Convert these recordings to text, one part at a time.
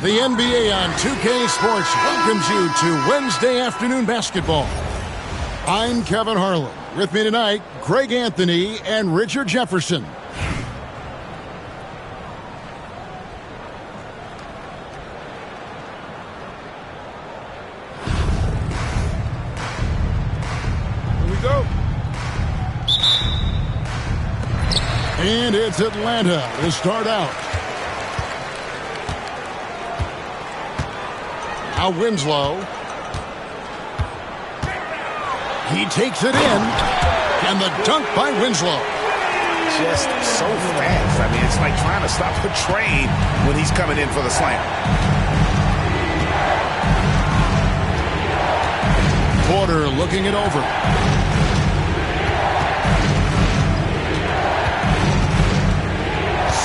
The NBA on 2K Sports welcomes you to Wednesday afternoon basketball. I'm Kevin Harlan. With me tonight, Greg Anthony and Richard Jefferson. Here we go. And it's Atlanta to start out. Now Winslow. He takes it in. And the dunk by Winslow. Just so fast. I mean, it's like trying to stop the train when he's coming in for the slam. Porter looking it over.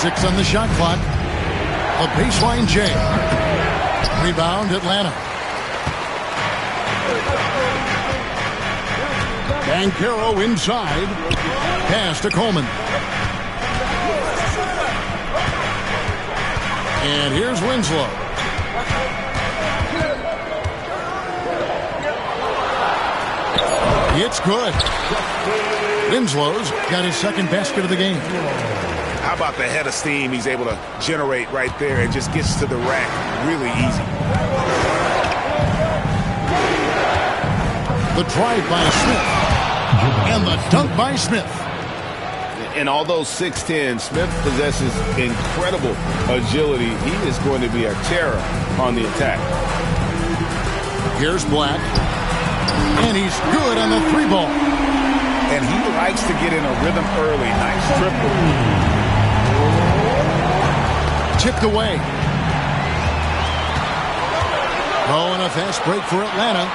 Six on the shot clock. A baseline J. Rebound Atlanta. Banchero inside. Pass to Coleman. And here's Winslow. It's good. Winslow's got his second basket of the game. How about the head of steam he's able to generate right there and just gets to the rack really easy. The drive by Smith. And the dunk by Smith. And although 6'10", Smith possesses incredible agility. He is going to be a terror on the attack. Here's Black. And he's good on the three ball. And he likes to get in a rhythm early. Nice triple. Tipped away. Oh, and a fast break for Atlanta.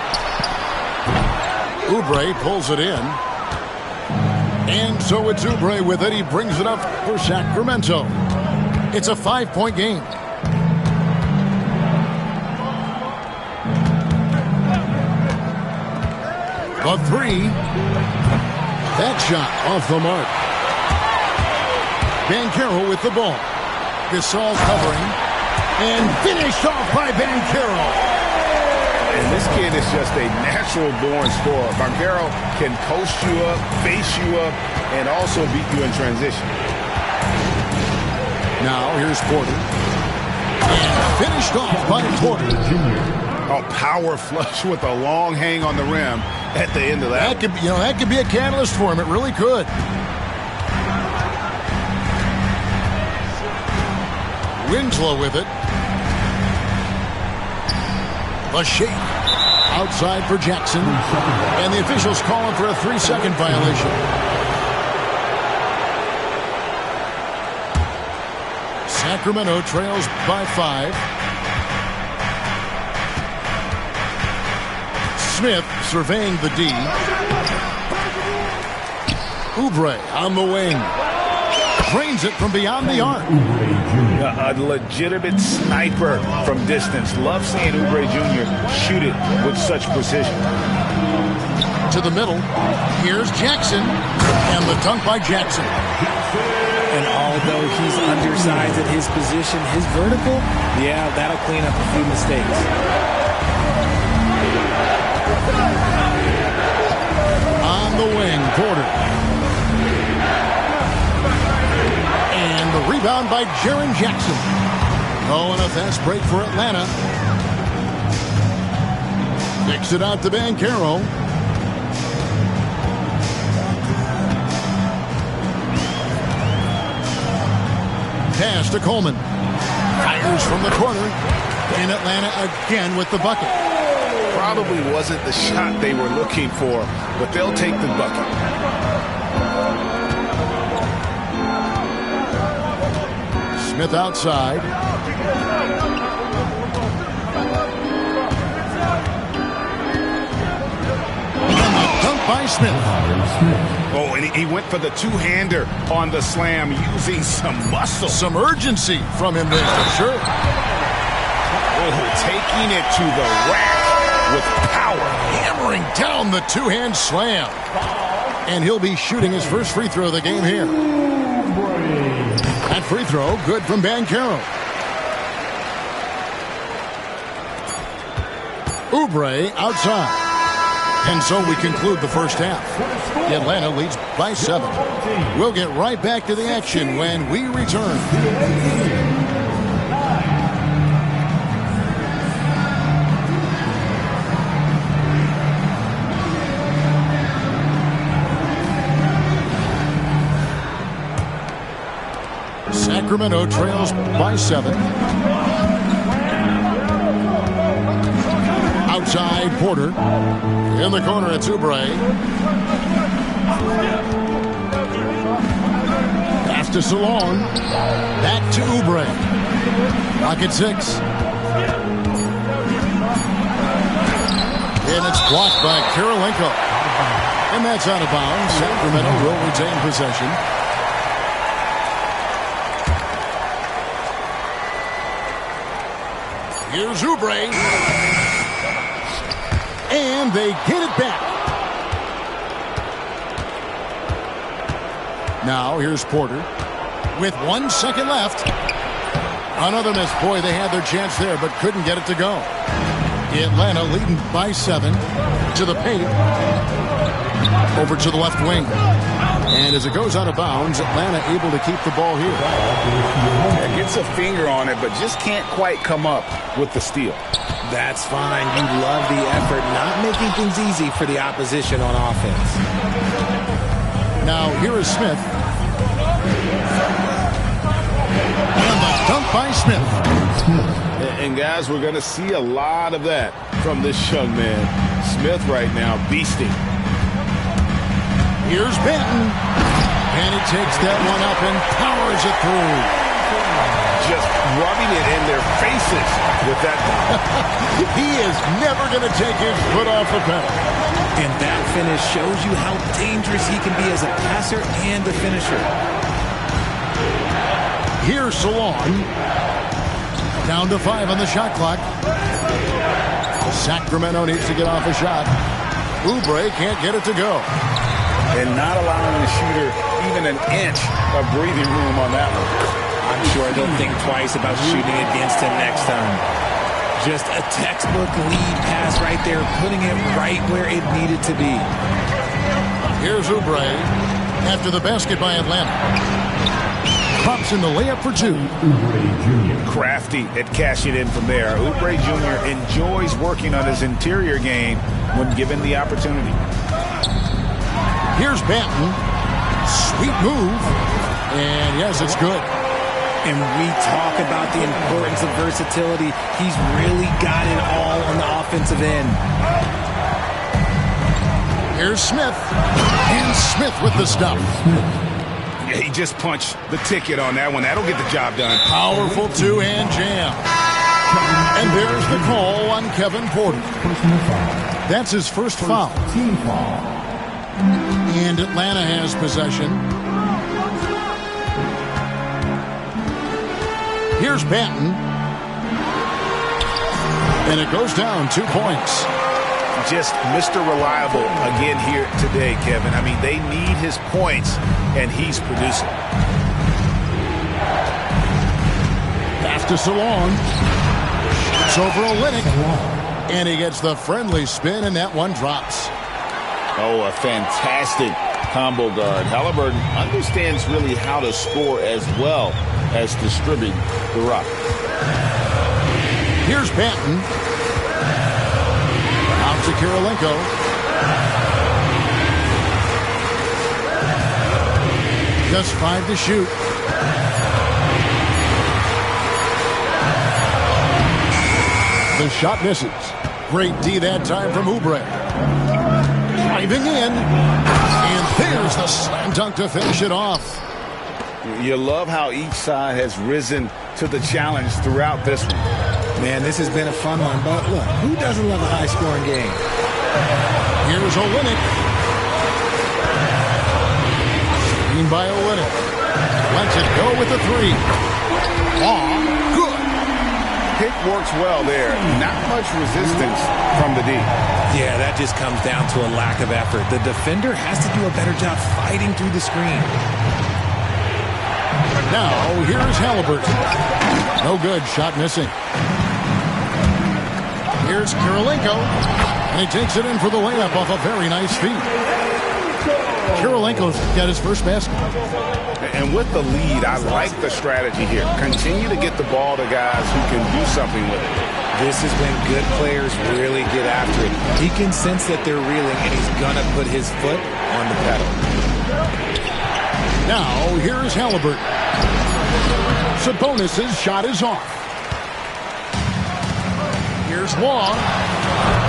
Oubre pulls it in. And so it's Oubre with it. He brings it up for Sacramento. It's a 5-point game. A three. That shot off the mark. Banchero with the ball. Gasol covering. And finished off by Banchero. And this kid is just a natural-born scorer. Banchero can post you up, face you up, and also beat you in transition. Now here's Porter. And finished off by Porter. A power flush with a long hang on the rim at the end of that. That could be a catalyst for him. It really could. Winslow with it. A shake. Outside for Jackson. And the officials calling for a 3-second violation. Sacramento trails by 5. Smith surveying the D. Oubre on the wing. Drains it from beyond the arc. A legitimate sniper from distance. Love seeing Oubre Jr. shoot it with such precision. To the middle. Here's Jackson. And the dunk by Jackson. And although he's undersized at his position, his vertical, yeah, that'll clean up a few mistakes. On the wing, Porter. And the rebound by Jaren Jackson. Oh, and a fast break for Atlanta. Kicks it out to Banchero. Pass to Coleman. Fires from the corner. And Atlanta again with the bucket. Probably wasn't the shot they were looking for, but they'll take the bucket. Smith outside. And the dunk by Smith. Oh, and he went for the two-hander on the slam using some muscle. Some urgency from him there, for sure. Oh, taking it to the rack with power. Hammering down the two-hand slam. And he'll be shooting his first free throw of the game here. That free throw, good from Banchero. Oubre outside. And so we conclude the first half. Atlanta leads by 7. We'll get right back to the action when we return. Sacramento trails by 7. Outside, Porter. In the corner, it's Oubre. Pass to Salon. Back to Oubre. Clock at 6. And it's blocked by Karolinko. And that's out of bounds. Sacramento will retain possession. Here's Oubre. And they get it back. Now here's Porter with 1 second left. Another miss. Boy, they had their chance there, but couldn't get it to go. Atlanta leading by 7 to the paint. Over to the left wing. And as it goes out of bounds, Atlanta able to keep the ball here. Gets a finger on it, but just can't quite come up with the steal. That's fine. You love the effort, not making things easy for the opposition on offense. Now here is Smith. And the dunk by Smith. And guys, we're going to see a lot of that from this young man. Smith right now beasting. Here's Benton. And he takes that one up and powers it through. Just rubbing it in their faces with that. He is never going to take his foot off the pedal. And that finish shows you how dangerous he can be as a passer and a finisher. Here's Salon. Down to 5 on the shot clock. Sacramento needs to get off a shot. Oubre can't get it to go. And not allowing the shooter even an inch of breathing room on that one. I'm sure they'll think twice about shooting against him next time. Just a textbook lead pass right there, putting it right where it needed to be. Here's Oubre after the basket by Atlanta. Pops in the layup for 2. Crafty at cashing in from there. Oubre Jr. enjoys working on his interior game when given the opportunity. Here's Benton. Sweet move. And yes, it's good. And we talk about the importance of versatility. He's really got it all on the offensive end. Here's Smith. And Smith with the stop. Yeah, he just punched the ticket on that one. That'll get the job done. Powerful two-hand jam. And there's the call on Kevin Porter. That's his first foul. And Atlanta has possession. Here's Benton. And it goes down 2 points. Just Mr. Reliable again here today, Kevin. I mean, they need his points, and he's producing. Pass to Salon. It's over Olynyk. And he gets the friendly spin, and that one drops. Oh, a fantastic combo guard. Halliburton understands really how to score as well as distribute the rock. Here's Benton. Out to Karolinko. Just 5 to shoot. The shot misses. Great D that time from Oubre. Driving in. And there's the slam dunk to finish it off. You love how each side has risen to the challenge throughout this one. Man, this has been a fun one, but look, who doesn't love a high-scoring game? Here's Olynyk. Screen by Olynyk. Lets it go with the 3. Good. Pick works well there. Not much resistance from the D. Yeah, that just comes down to a lack of effort. The defender has to do a better job fighting through the screen. Now, here's Halliburton. No good. Shot missing. Here's Kirilenko, and he takes it in for the layup off a very nice feed. Kirilenko's got his first basket. And with the lead, I like the strategy here. Continue to get the ball to guys who can do something with it. This is when good players really get after it. He can sense that they're reeling, and he's going to put his foot on the pedal. Now, here's Halliburton. Sabonis' shot is off. Here's Wall.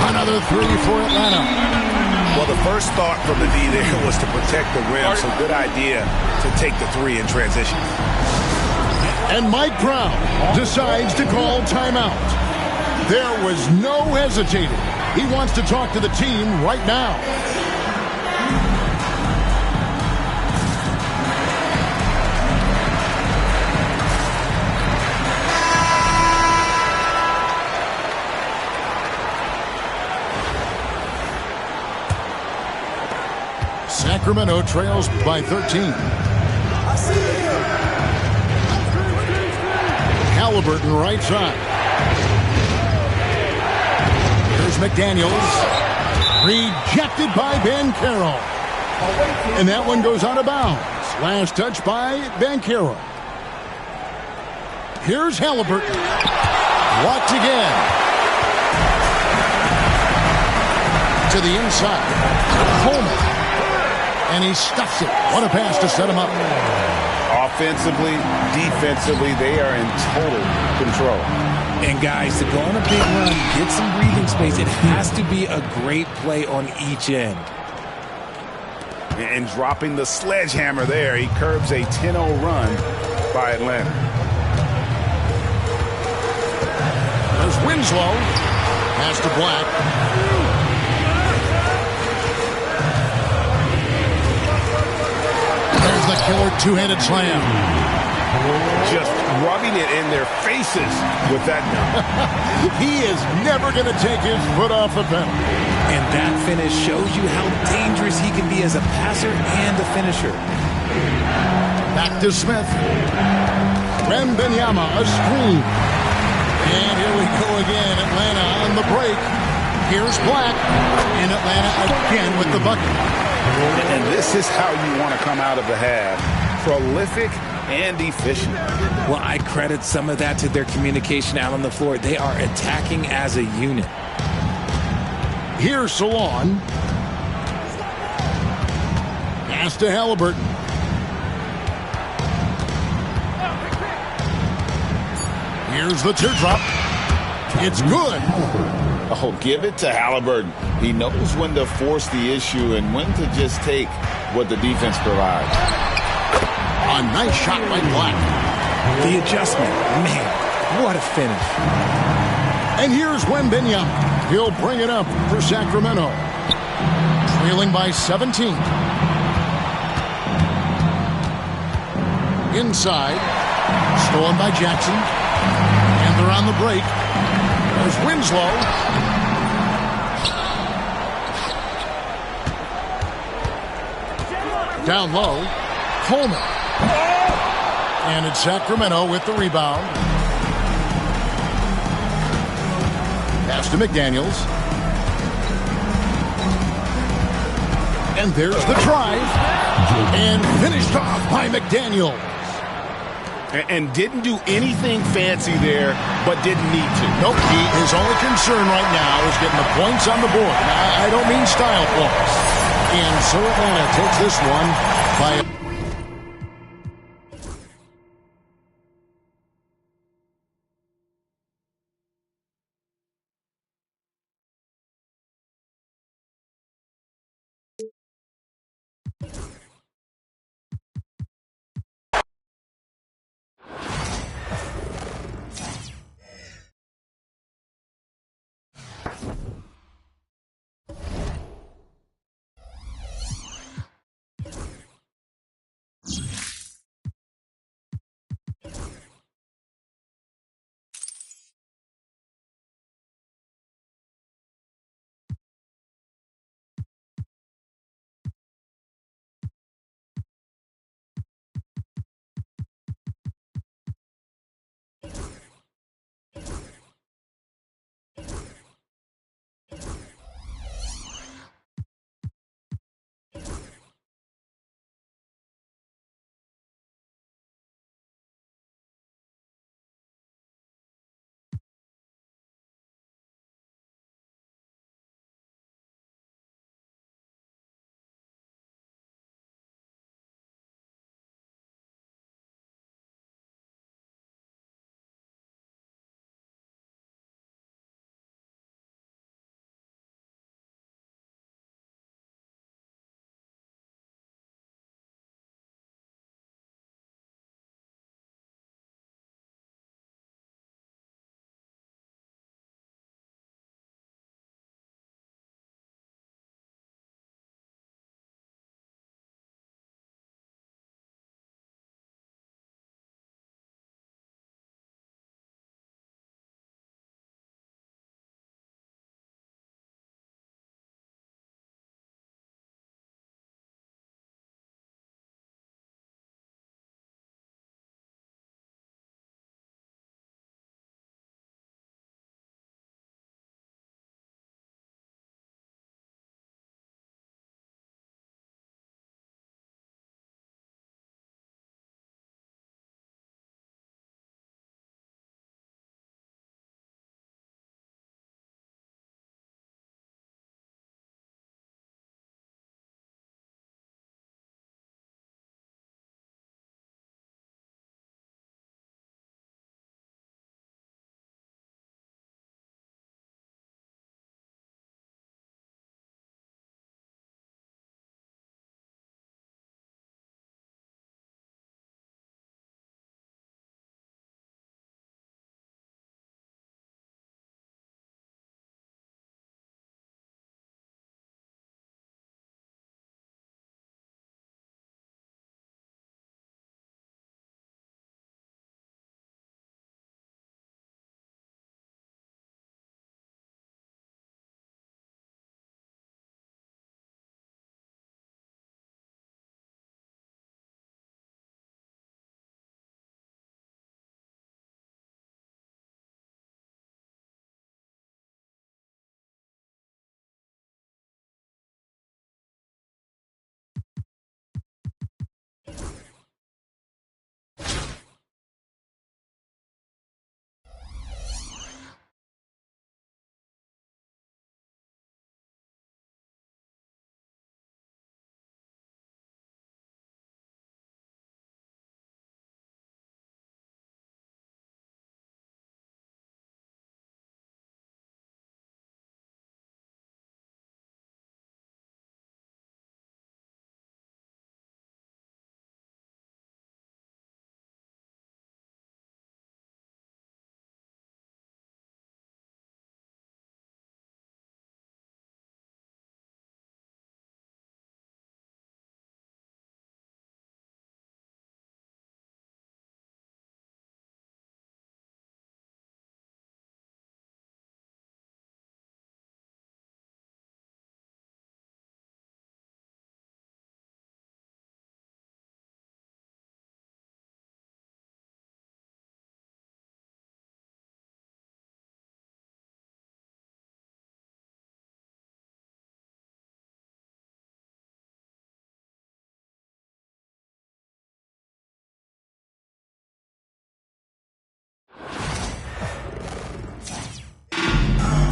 Another three for Atlanta. Well, the first thought from the D there was to protect the rim, so good idea to take the three in transition. And Mike Brown decides to call timeout. There was no hesitating. He wants to talk to the team right now. Sacramento trails by 13. Halliburton right side. Here's McDaniels. Rejected by Banchero. And that one goes out of bounds. Last touch by Banchero. Here's Halliburton. Blocked again. To the inside. Coleman. And he stuffs it. What a pass to set him up. Offensively, defensively, they are in total control. And guys, to go on a big run, get some breathing space, it has to be a great play on each end. And dropping the sledgehammer there, he curbs a 10-0 run by Atlanta. There's Winslow. Pass to Black. The killer two-handed slam. Just rubbing it in their faces with that. He is never going to take his foot off the pedal. And that finish shows you how dangerous he can be as a passer and a finisher. Back to Smith. Wembanyama, a screen. And here we go again. Atlanta on the break. Here's Black. And Atlanta again with the bucket. And this is how you want to come out of the half. Prolific and efficient. Well, I credit some of that to their communication out on the floor. They are attacking as a unit. Here's Salon. Pass to Halliburton. Here's the teardrop. It's good. Oh, give it to Halliburton. He knows when to force the issue and when to just take what the defense provides. A nice shot by Black. The adjustment. Man, what a finish. And here's Wembanyama. He'll bring it up for Sacramento. Trailing by 17. Inside. Stolen by Jackson. And they're on the break. There's Winslow. Down low. Coleman. And it's Sacramento with the rebound. Pass to McDaniels. And there's the drive. And finished off by McDaniels. And didn't do anything fancy there, but didn't need to. Nope, his only concern right now is getting the points on the board. I don't mean style flaws. And so Atlanta takes this one by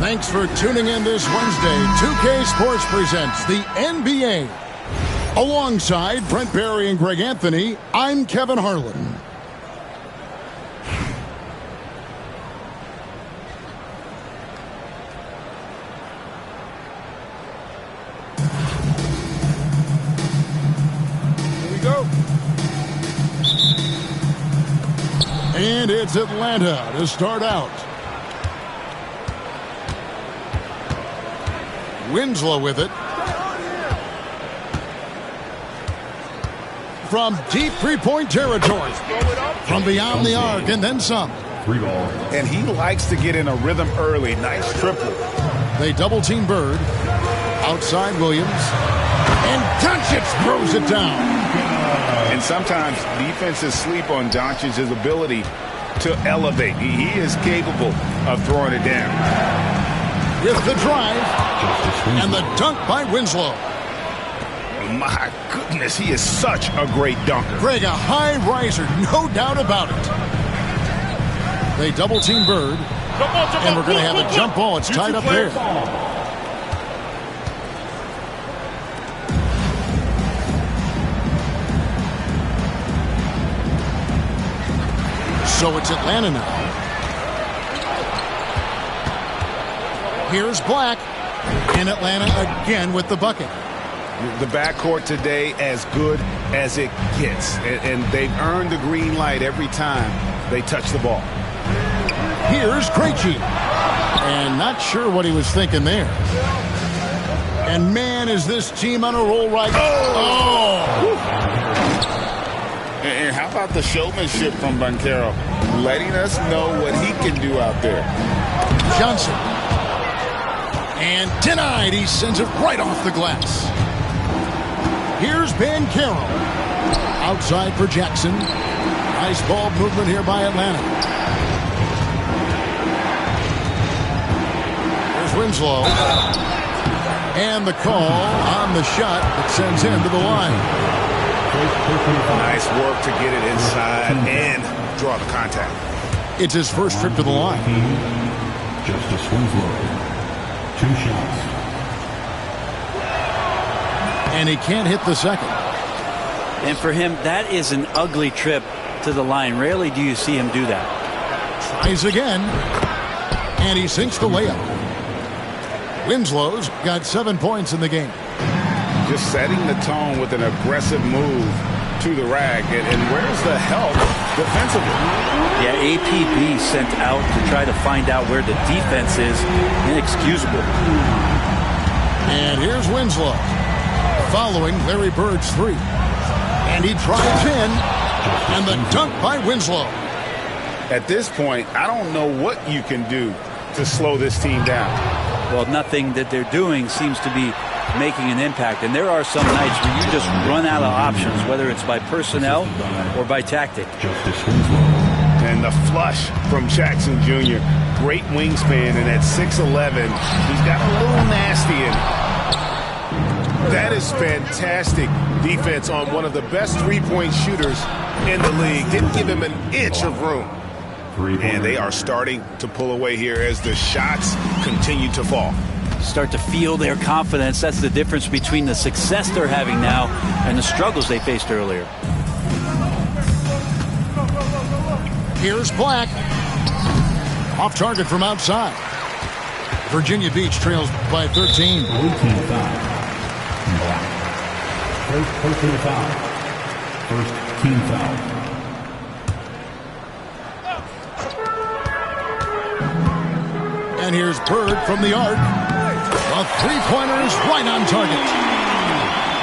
Thanks for tuning in this Wednesday. 2K Sports presents the NBA. Alongside Brent Barry and Greg Anthony, I'm Kevin Harlan. Here we go. And it's Atlanta to start out. Winslow with it. From deep three-point territory. From beyond the arc and then some. 3 ball. And he likes to get in a rhythm early. Nice triple. They double-team Bird. Outside Williams. And Doncic throws it down. And sometimes defenses sleep on Doncic's ability to elevate. He is capable of throwing it down. With the drive. And the dunk by Winslow. My goodness, he is such a great dunker. Greg, a high riser, no doubt about it. They double-team Bird. And we're going to have a jump ball. It's tied up there. So it's Atlanta now. Here's Black. And Atlanta again with the bucket. The backcourt today as good as it gets. And they've earned the green light every time they touch the ball. Here's Krejci. And not sure what he was thinking there. And man, is this team on a roll right now. Oh! And how about the showmanship from Banchero, letting us know what he can do out there. Johnson. And denied. He sends it right off the glass. Here's Banchero. Outside for Jackson. Nice ball movement here by Atlanta. There's Winslow. And the call on the shot that sends him to the line. Nice work to get it inside and draw the contact. It's his first trip to the line. Justice Winslow. 2 shots. And he can't hit the second. And for him, that is an ugly trip to the line. Rarely do you see him do that. Tries again. And he sinks the layup. Winslow's got 7 points in the game. Just setting the tone with an aggressive move to the rack. And where's the help defensively? Yeah, APB sent out to try to find out where the defense is. Inexcusable. And here's Winslow. Following Larry Bird's 3. And he drives in. And the dunk by Winslow. At this point, I don't know what you can do to slow this team down. Well, nothing that they're doing seems to be making an impact. And there are some nights where you just run out of options, whether it's by personnel or by tactic. And the flush from Jackson Jr. Great wingspan, and at 6'11", he's got a little nasty in it. That is fantastic defense on one of the best three-point shooters in the league. Didn't give him an inch of room. And they are starting to pull away here as the shots continue to fall. Start to feel their confidence. That's the difference between the success they're having now and the struggles they faced earlier. Here's Black. Off target from outside. Virginia Beach trails by 13. First personal foul. First team foul. And here's Bird from the arc. A three-pointer is right on target.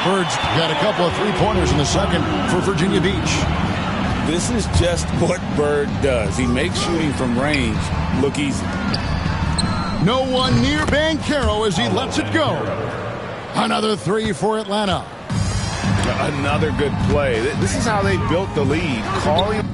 Bird's got a couple of three-pointers in the second for Virginia Beach. This is just what Bird does. He makes shooting from range look easy. No one near Banchero as he lets it go. Another 3 for Atlanta. Another good play. This is how they built the lead. Calling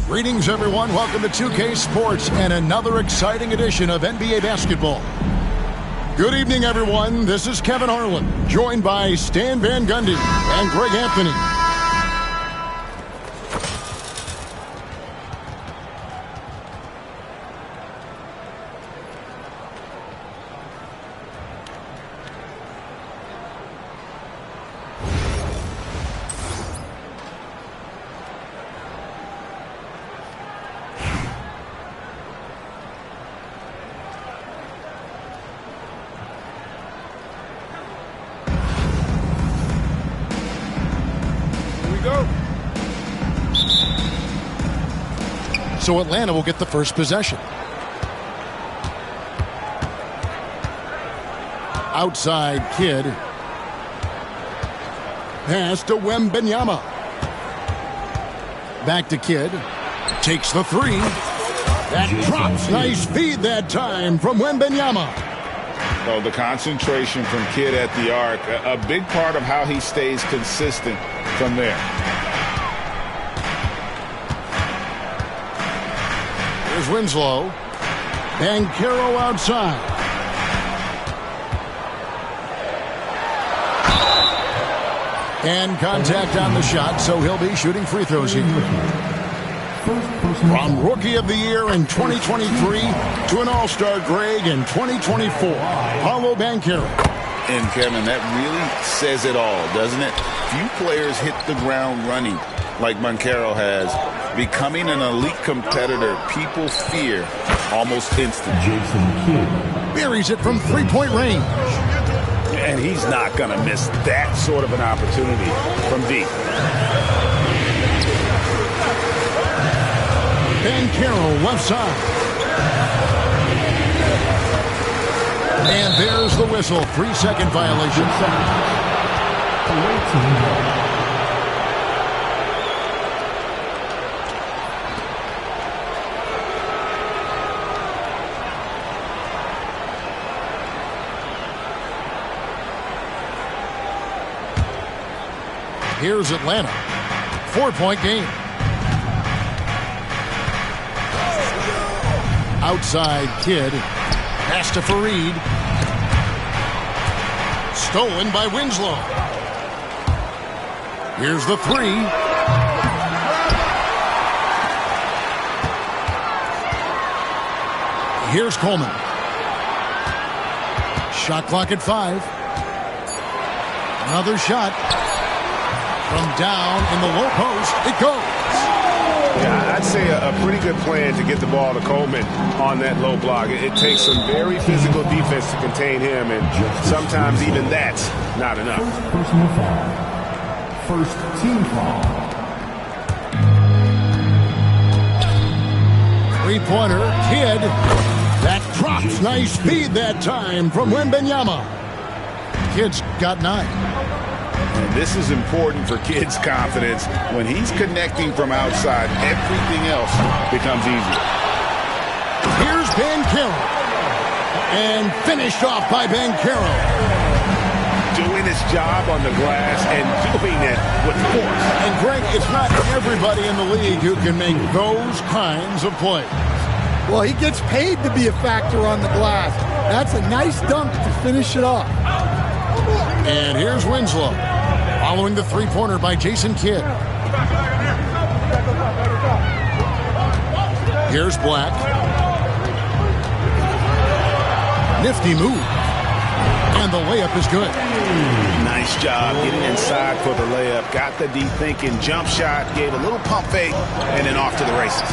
Greetings, everyone. Welcome to 2K Sports and another exciting edition of NBA basketball. Good evening, everyone. This is Kevin Harlan, joined by Stan Van Gundy and Greg Anthony. So Atlanta will get the first possession. Outside Kidd. Pass to Wembanyama. Back to Kidd. Takes the three. That drops. Nice feed that time from Wembanyama. So the concentration from Kidd at the arc, a big part of how he stays consistent from there. Here's Winslow. Banchero outside. And contact on the shot, so he'll be shooting free throws here. From Rookie of the Year in 2023 to an All-Star Greg in 2024, Paolo Banchero. And Kevin, that really says it all, doesn't it? Few players hit the ground running like Banchero has. Becoming an elite competitor, people fear almost instantly. Jason Kidd. Buries it from three-point range. And he's not going to miss that sort of an opportunity from deep. Banchero left side. And there's the whistle. 3-second violation. Away team. Here's Atlanta. 4-point game. Outside Kidd. Pass to Fareed. Stolen by Winslow. Here's the three. Here's Coleman. Shot clock at 5. Another shot. From down in the low post, it goes. Yeah, I'd say a pretty good plan to get the ball to Coleman on that low block. It takes some very physical defense to contain him, and sometimes even that's not enough. First personal foul. First team foul. Three-pointer, Kidd. That drops. Nice feed that time from Wembanyama. Kidd's got 9. And this is important for Kidd's confidence. When he's connecting from outside, everything else becomes easier. Here's Banchero. And finished off by Banchero. Doing his job on the glass and doing it with force. And Greg, it's not everybody in the league who can make those kinds of plays. Well, he gets paid to be a factor on the glass. That's a nice dunk to finish it off. And here's Winslow. Following the three-pointer by Jason Kidd. Here's Black. Nifty move. And the layup is good. Nice job getting inside for the layup. Got the deep thinking jump shot, gave a little pump fake, and then off to the races.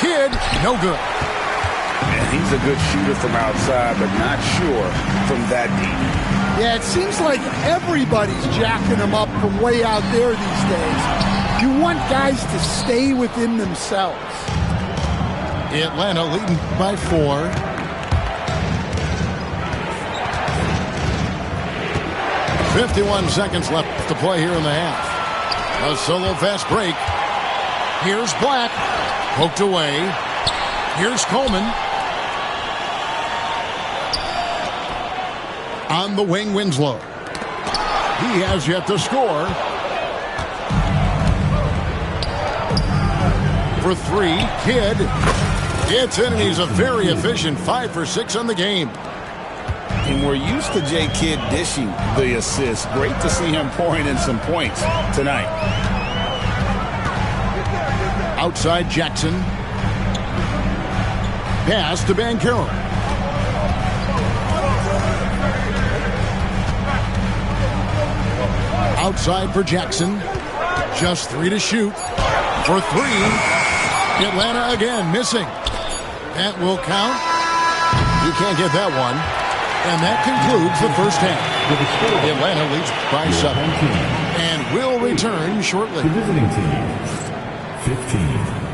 Kidd, no good. And he's a good shooter from outside, but not sure from that deep. Yeah, it seems like everybody's jacking him up from way out there these days. You want guys to stay within themselves. Atlanta leading by 4. .51 seconds left to play here in the half. A solo fast break. Here's Black. Poked away. Here's Coleman. On the wing, Winslow. He has yet to score. For 3, Kidd. It's in, and he's a very efficient 5 for 6 on the game. And we're used to J. Kidd dishing the assist. Great to see him pouring in some points tonight. Outside Jackson. Pass to Banchero. Outside for Jackson. Just 3 to shoot. For 3. Atlanta again missing. That will count. You can't get that one. And that concludes the first half. Atlanta leads by 7. And will return shortly. The visiting team, 15.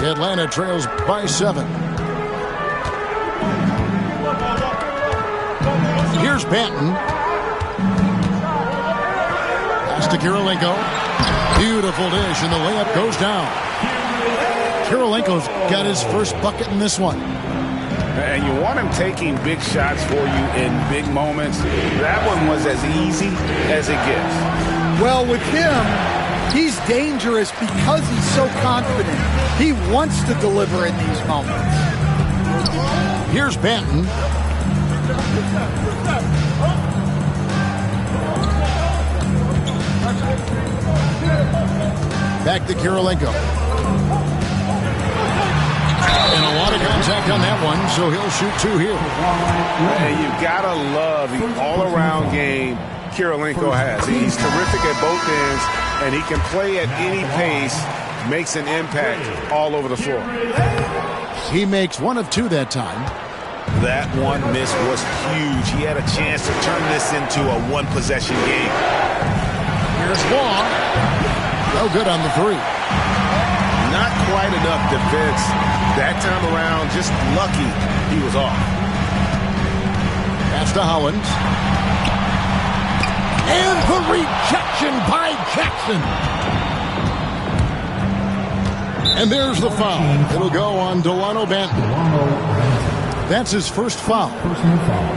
Atlanta trails by 7. Here's Banton. Pass to Kirilenko. Beautiful dish, and the layup goes down. Kirilenko's got his first bucket in this one. And you want him taking big shots for you in big moments. That one was as easy as it gets. Well, with him, he's dangerous because he's so confident. He wants to deliver in these moments. Here's Banton. Back to Kirilenko. And a lot of contact on that one, so he'll shoot 2 here. And you gotta love the all-around game Kirilenko has. He's terrific at both ends, and he can play at any pace, makes an impact all over the floor. He makes 1 of 2 that time. That one miss was huge. He had a chance to turn this into a one-possession game. Here's Law. No good on the 3. Not quite enough defense. That time around, just lucky he was off. Pass to Hollins. And the rejection by Jackson. And there's the foul. It'll go on Delano Banton. That's his first foul. Personal foul.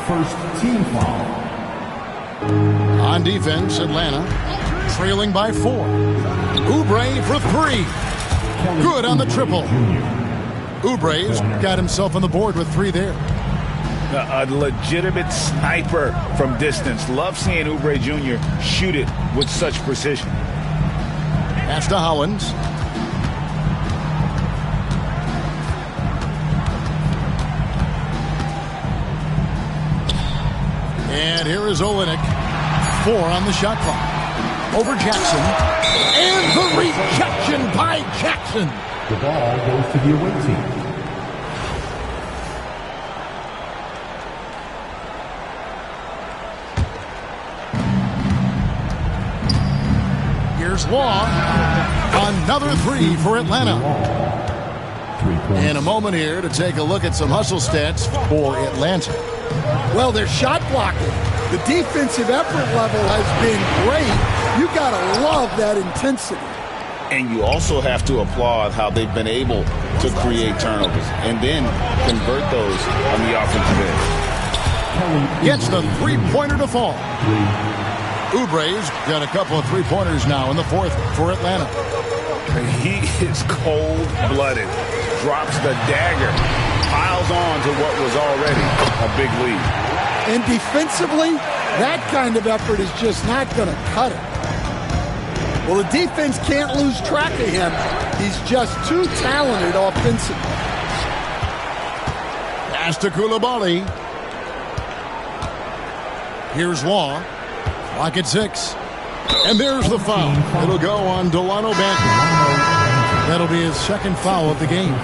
First team foul. On defense, Atlanta trailing by 4. Oubre for 3. Good on the triple. Oubre's got himself on the board with 3 there. A legitimate sniper from distance. Love seeing Oubre Jr. shoot it with such precision. Pass to Hollins. And here is Olenek. 4 on the shot clock. Over Jackson. And the rejection by Jackson. The ball goes to the away team. Here's Law. Another 3 for Atlanta. And a moment here to take a look at some hustle stats for Atlanta. Well, they're shot blocking. The defensive effort level has been great. You got to love that intensity. And you also have to applaud how they've been able to create turnovers and then convert those on the offensive end. Gets the 3-pointer to fall. Oubre's got a couple of 3-pointers now in the 4th for Atlanta. He is cold-blooded. Drops the dagger. Piles on to what was already a big lead. And defensively, that kind of effort is just not going to cut it. Well, the defense can't lose track of him. He's just too talented offensively. Pass to Coulibaly. Here's Law. Clock at 6. And there's the foul. It'll go on Delano Banton. That'll be his second foul of the game.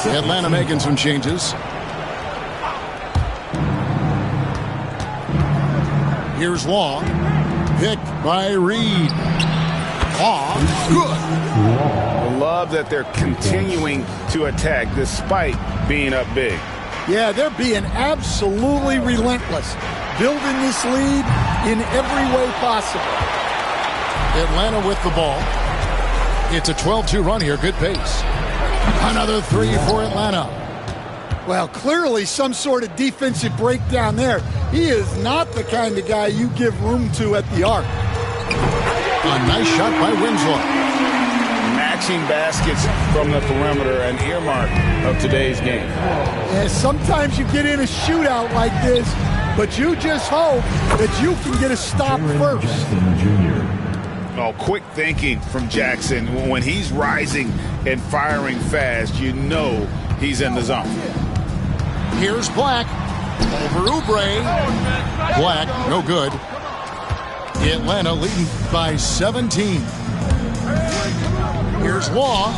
Atlanta making some changes. Here's Law. Picked by Reed. Law. Good. I love that they're continuing to attack despite being up big. Yeah, they're being absolutely relentless. Building this lead in every way possible. Atlanta with the ball. It's a 12-2 run here. Good pace. Another 3 for Atlanta. Well, clearly some sort of defensive breakdown there. He is not the kind of guy you give room to at the arc. A nice shot by Winslow. Matching baskets from the perimeter, an earmark of today's game. Yeah, sometimes you get in a shootout like this, but you just hope that you can get a stop first. Oh, quick thinking from Jackson. When he's rising and firing fast, you know he's in the zone. Here's Black. Over Oubre. Black, no good. Atlanta leading by 17. Here's Law.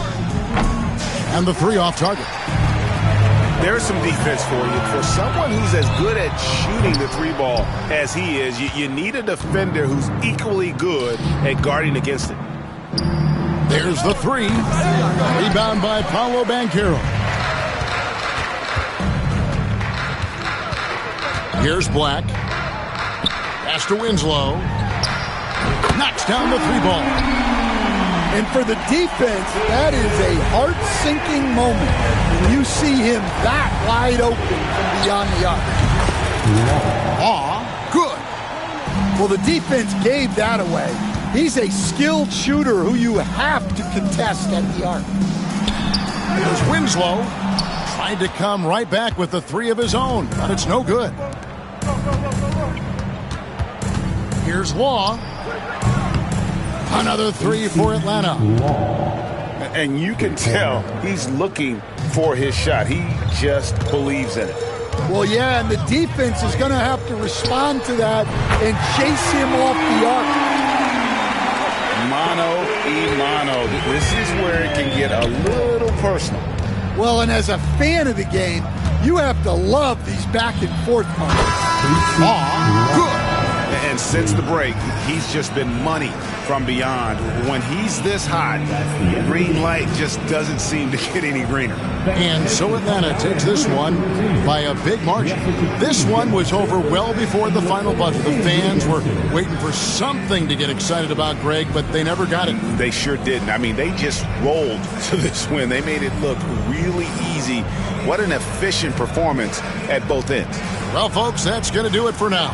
And the 3 off target. There's some defense for you. For someone who's as good at shooting the 3-ball as he is, you need a defender who's equally good at guarding against it. There's the 3. Rebound by Paolo Banchero. Here's Black. Pass to Winslow. Knocks down the 3-ball. And for the defense, that is a heart-sinking moment when you see him that wide open from beyond the arc. Good. Well, the defense gave that away. He's a skilled shooter who you have to contest at the arc. Here's Winslow. Tried to come right back with the three of his own, but it's no good. Here's Law. Another three for Atlanta. And you can tell he's looking for his shot. He just believes in it. Well, yeah, and the defense is going to have to respond to that and chase him off the arc. Mano y mano. This is where it can get a little personal. Well, and as a fan of the game, you have to love these back and forth moments. Good. And since the break, he's just been money from beyond. When he's this hot, the green light just doesn't seem to get any greener. And so Atlanta takes this one by a big margin. This one was over well before the final buzzer. The fans were waiting for something to get excited about, Greg, but they never got it. They sure didn't. I mean, they just rolled to this win. They made it look really easy. What an efficient performance at both ends. Well, folks, that's going to do it for now.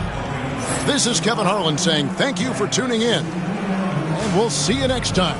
This is Kevin Harlan saying thank you for tuning in, and we'll see you next time.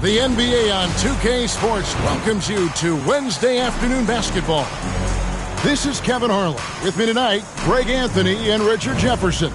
The NBA on 2K Sports welcomes you to Wednesday afternoon basketball. This is Kevin Harlan. With me tonight, Greg Anthony and Richard Jefferson.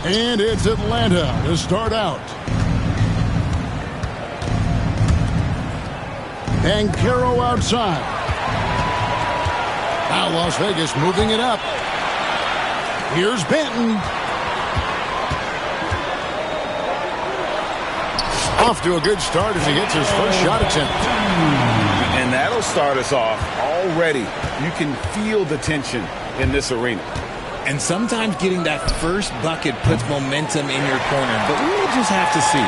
And it's Atlanta to start out. And Caro outside. Now Las Vegas moving it up. Here's Benton. Off to a good start as he hits his first shot attempt. And that'll start us off already. You can feel the tension in this arena. And sometimes getting that first bucket puts momentum in your corner, but we'll just have to see.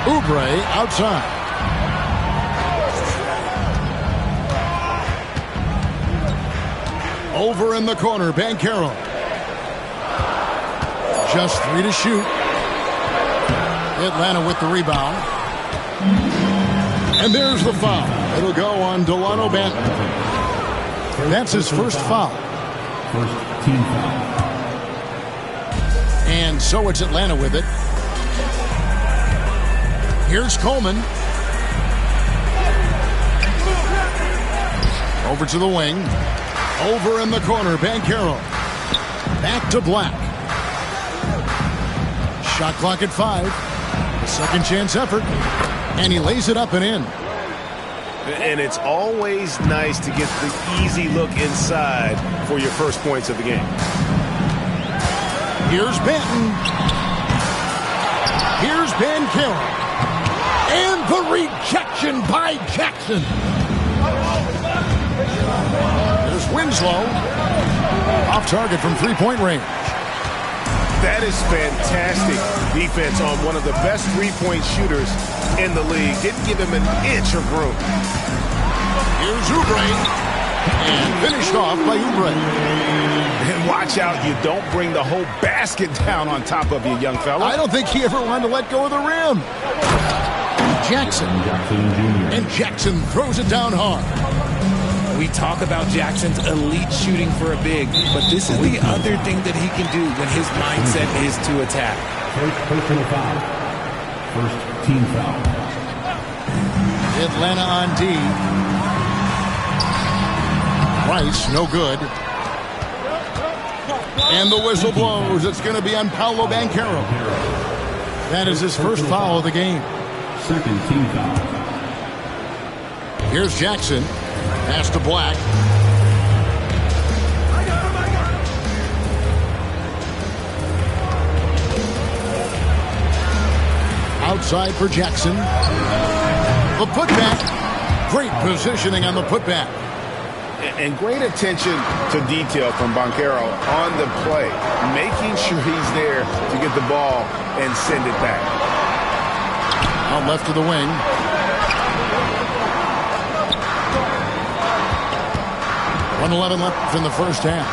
Oubre outside. Over in the corner, Banchero. Just 3 to shoot. Atlanta with the rebound. And there's the foul. It'll go on Delano Banton. That's his first foul. First team foul. And so it's Atlanta with it. Here's Coleman. Over to the wing. Over in the corner, Banchero. Back to Black. Shot clock at 5. A second chance effort. And he lays it up and in. And it's always nice to get the easy look inside for your first points of the game. Here's Benton. Here's Banchero. And the rejection by Jackson. There's Winslow. Off target from three-point range. That is fantastic defense on one of the best three-point shooters in the league. Didn't give him an inch of room. Here's Oubre. And finished off by Oubre. And watch out, you don't bring the whole basket down on top of you, young fella. I don't think he ever wanted to let go of the rim. Jackson. And Jackson throws it down hard. We talk about Jackson's elite shooting for a big, but this is the other thing that he can do when his mindset is to attack. First personal foul. First team foul. Atlanta on D. Rice, no good. And the whistle blows. It's going to be on Paolo Banchero. That is his first foul of the game. Second team foul. Here's Jackson. Pass to Black. Outside for Jackson. The putback. Great positioning on the putback. And great attention to detail from Banchero on the play, making sure he's there to get the ball and send it back. Out left to the wing. .111 left in the first half.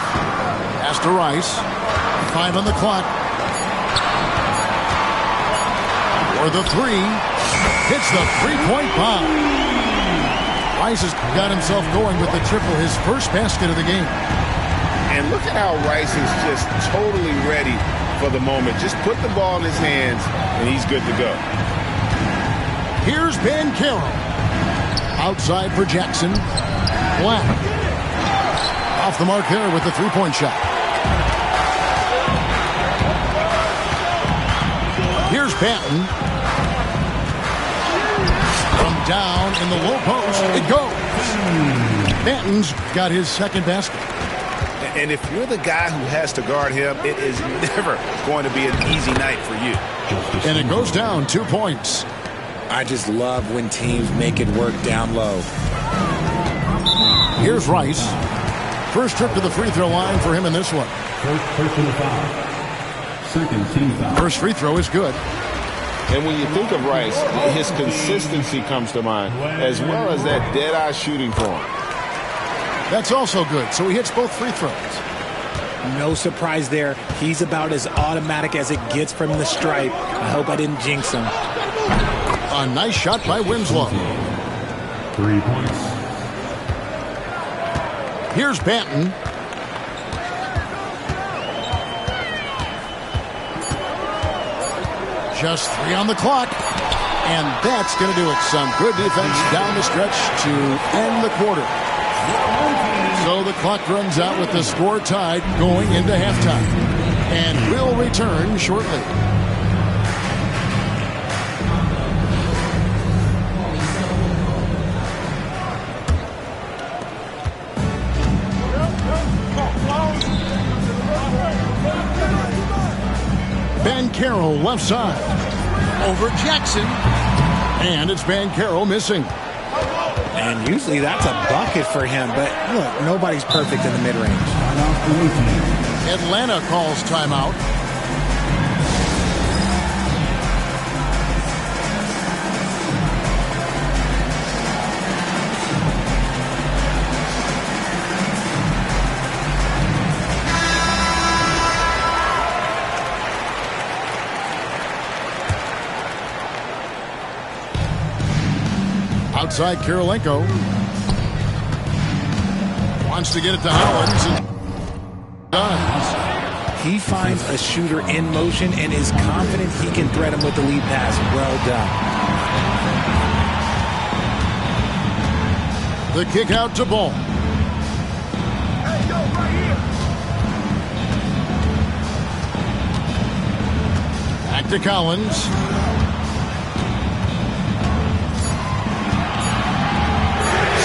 Pass to Rice. 5 on the clock. For the three. Hits the three-point bomb. Rice has got himself going with the triple, his first basket of the game. And look at how Rice is just totally ready for the moment. Just put the ball in his hands, and he's good to go. Here's Banchero. Outside for Jackson. Black. Off the mark there with the three-point shot. Here's Banton. From down in the low post, it goes. Banton's got his second basket. And if you're the guy who has to guard him, it is never going to be an easy night for you. And it goes down 2 points. I just love when teams make it work down low. Here's Rice. First trip to the free throw line for him in this one. First personal foul. Second team foul. First free throw is good. And when you think of Rice, his consistency comes to mind, as well as that dead-eye shooting form. That's also good. So he hits both free throws. No surprise there. He's about as automatic as it gets from the stripe. I hope I didn't jinx him. A nice shot by Winslow. 3 points. Here's Banton. Just 3 on the clock. And that's going to do it. Some good defense down the stretch to end the quarter. So the clock runs out with the score tied going into halftime. And we'll return shortly. Banchero left side. Over Jackson. And it's Banchero missing. And usually that's a bucket for him. But look, nobody's perfect in the mid-range. Atlanta calls timeout. Outside Kirilenko. Wants to get it to Hollins. And does. He finds a shooter in motion and is confident he can thread him with the lead pass. Well done. The kick out to Ball. Back to Collins.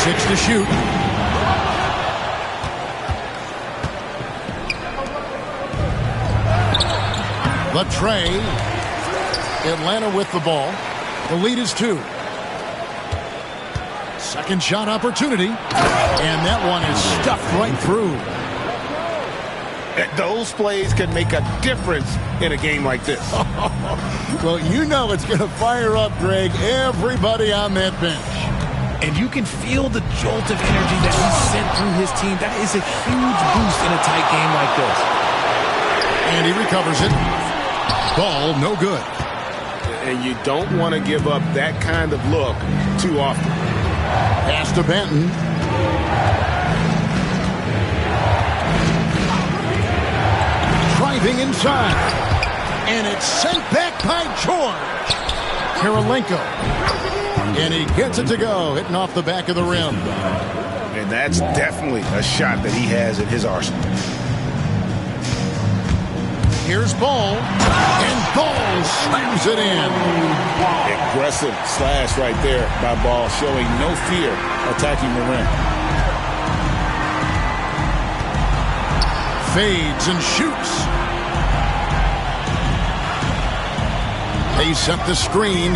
Six to shoot. Latrey. Atlanta with the ball. The lead is 2. Second shot opportunity. And that one is stuffed right through. Those plays can make a difference in a game like this. Well, you know it's going to fire up, Greg, everybody on that bench. And you can feel the jolt of energy that he sent through his team. That is a huge boost in a tight game like this. And he recovers it. Ball, no good. And you don't want to give up that kind of look too often. Pass to Banton. Driving inside. And it's sent back by George. Kirilenko. And he gets it to go, hitting off the back of the rim. And that's definitely a shot that he has in his arsenal. Here's Ball. And Ball slams it in. Aggressive slash right there by Ball, showing no fear attacking the rim. Fades and shoots. They set the screen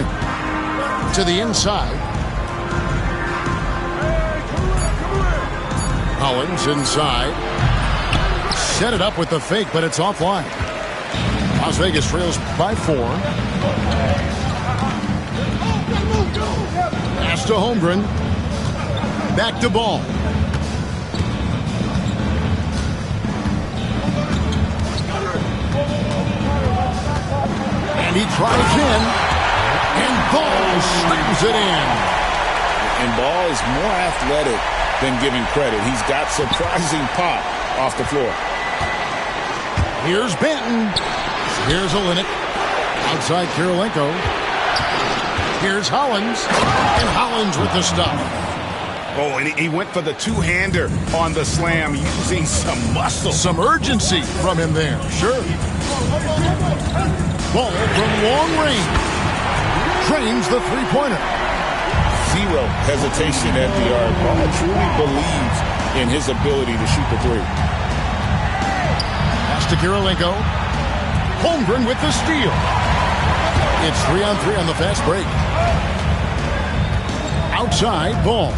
to the inside. Hollins inside. Set it up with the fake, but it's offline. Las Vegas trails by 4. Pass to Holmgren. Back to Ball. And he tries in. And Ball slams it in. And Ball is more athletic than giving credit. He's got surprising pop off the floor. Here's Benton. Here's Olynyk. Outside Kirilenko. Here's Hollins. And Hollins with the stuff. Oh, and he went for the two-hander on the slam, using some muscle. Some urgency from him there. Sure. Ball from long range. Drains the three-pointer. Zero hesitation at the arc. Ball truly believes in his ability to shoot the three. Pass to Kirilenko. Holmgren with the steal. It's 3-on-3 on the fast break. Outside, Ball.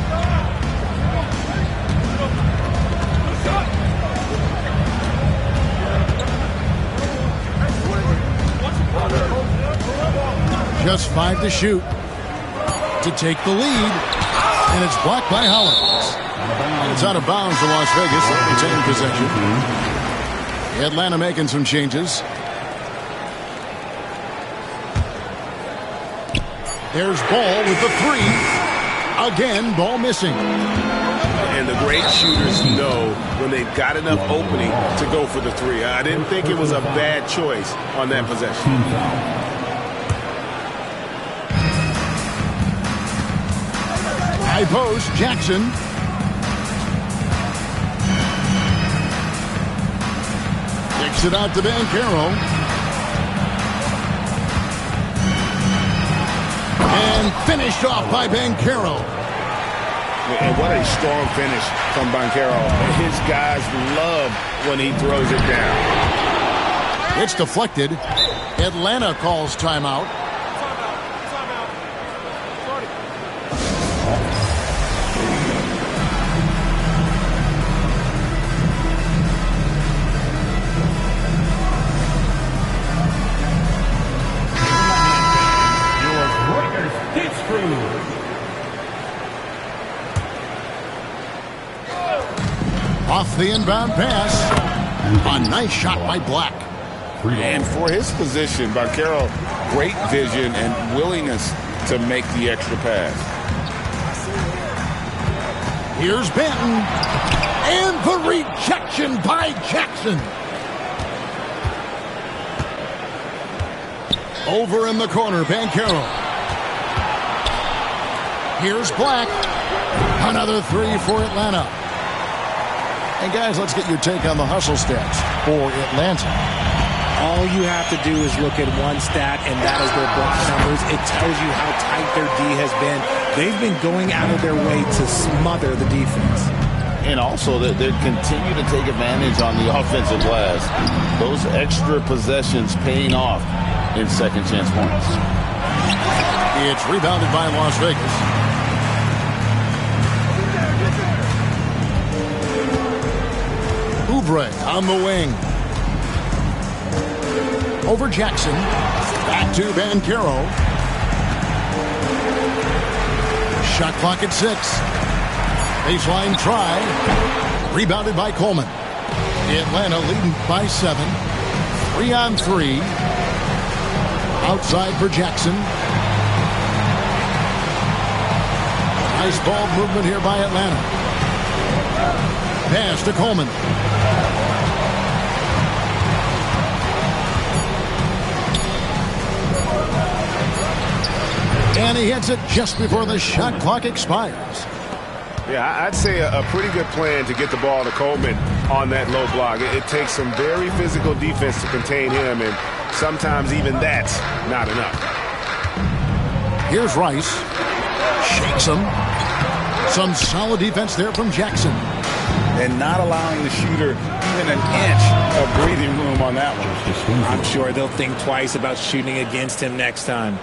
Just 5 to shoot to take the lead, and it's blocked by Hollins. It's out of bounds to Las Vegas. They'll retain possession. Atlanta making some changes. There's Ball with the 3. Again, Ball missing. And the great shooters know when they've got enough opening to go for the 3. I didn't think it was a bad choice on that possession. High post, Jackson. Kicks it out to Banchero. And finished off by Banchero. And what a strong finish from Banchero. His guys love when he throws it down. It's deflected. Atlanta calls timeout. Off the inbound pass. A nice shot by Black. And for his position, Banchero, great vision and willingness to make the extra pass. Here's Benton. And the rejection by Jackson. Over in the corner, Banchero. Here's Black. Another 3 for Atlanta. And guys, let's get your take on the hustle stats for Atlanta. All you have to do is look at one stat, and that is their block numbers. It tells you how tight their D has been. They've been going out of their way to smother the defense. And also, they continue to take advantage on the offensive glass. Those extra possessions paying off in second chance points. It's rebounded by Las Vegas. Oubre on the wing. Over Jackson. Back to Banchero. Shot clock at 6. Baseline try. Rebounded by Coleman. Atlanta leading by 7. 3-on-3. Outside for Jackson. Nice ball movement here by Atlanta. Pass to Coleman. And he hits it just before the shot clock expires. Yeah, I'd say a pretty good plan to get the ball to Coleman on that low block. It takes some very physical defense to contain him, and sometimes even that's not enough. Here's Rice. Shakes him. Some solid defense there from Jackson. And not allowing the shooter even an inch of breathing room on that one. I'm sure they'll think twice about shooting against him next time.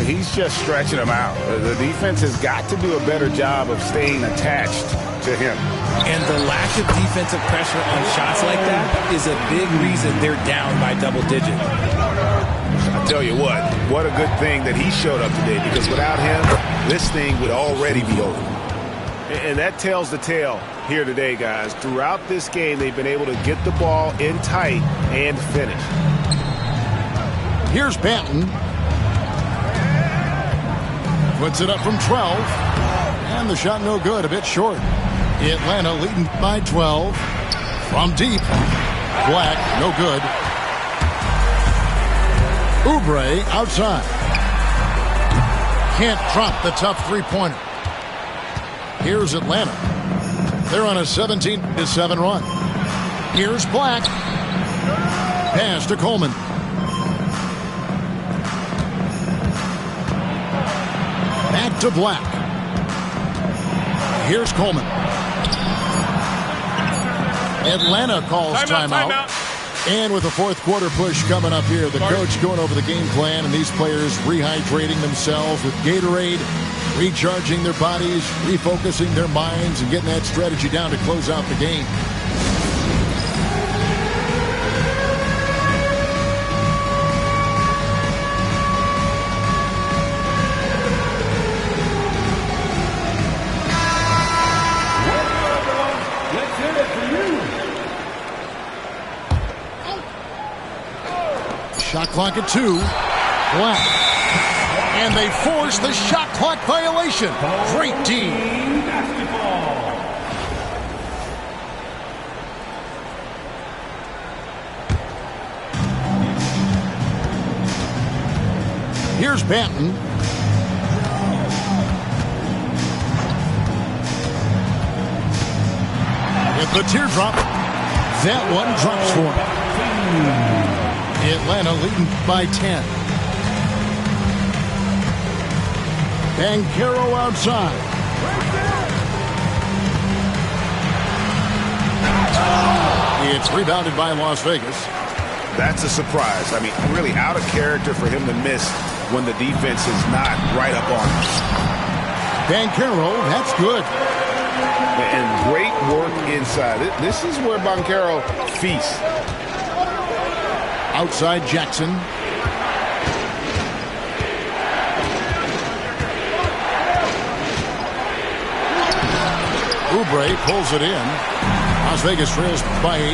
He's just stretching him out. The defense has got to do a better job of staying attached to him. And the lack of defensive pressure on shots like that is a big reason they're down by double digits. I tell you what a good thing that he showed up today, because without him, this thing would already be over. And that tells the tale here today, guys. Throughout this game, they've been able to get the ball in tight and finish. Here's Banton. Puts it up from 12. And the shot no good, a bit short. Atlanta leading by 12. From deep. Black, no good. Oubre outside. Can't drop the tough three-pointer. Here's Atlanta. They're on a 17-7 run. Here's Black. Pass to Coleman. Back to Black. Here's Coleman. Atlanta calls timeout. And with the fourth quarter push coming up here, the coach going over the game plan, and these players rehydrating themselves with Gatorade, recharging their bodies, refocusing their minds, and getting that strategy down to close out the game. Shot clock at 2. Black. And they force the shot clock violation. Great D. Here's Banton. With the teardrop. That one drops for him. Atlanta leading by 10. Bankero outside. It's rebounded by Las Vegas. That's a surprise. I mean, really out of character for him to miss when the defense is not right up on him. Bankero, that's good. And great work inside. This is where Bankero feasts. Outside Jackson. Oubre pulls it in. Las Vegas trails by 8.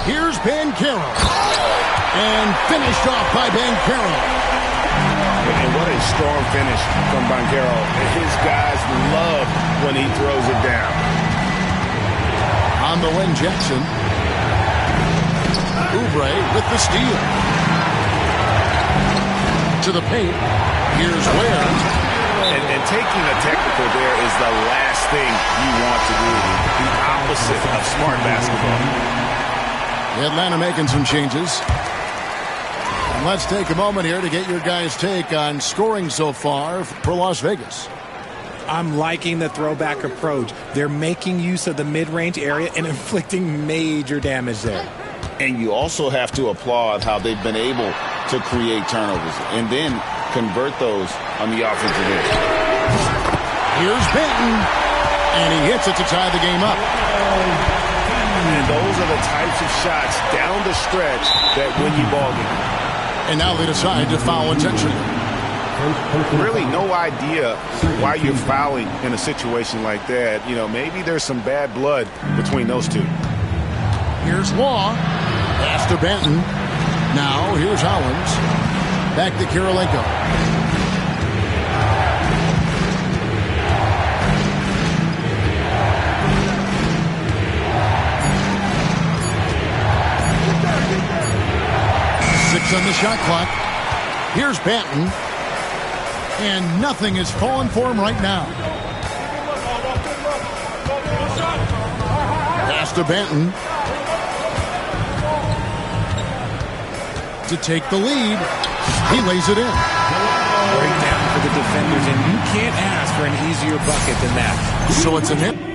Here's Bankero. And finished off by Bankero. And what a strong finish from Bankero. His guys love when he throws it down. On the wing, Jackson. Oubre with the steal. To the paint. Here's Ware. And taking a technical there is the last thing you want to do. The opposite of smart basketball. Atlanta making some changes. And let's take a moment here to get your guys' take on scoring so far for Las Vegas. I'm liking the throwback approach. They're making use of the mid-range area and inflicting major damage there. And you also have to applaud how they've been able to create turnovers and then convert those on the offensive end. Here's Banton. And he hits it to tie the game up. And those are the types of shots down the stretch that win you ball games. And now they decide to foul intentionally. Really no idea why you're fouling in a situation like that. You know, maybe there's some bad blood between those two. Here's Law. Pass to Banton. Now here's Hollins. Back to Kirilenko. On the shot clock. Here's Banton. And nothing is falling for him right now. Pass to Banton. To take the lead. He lays it in. Breakdown for the defenders, and you can't ask for an easier bucket than that. So it's a net.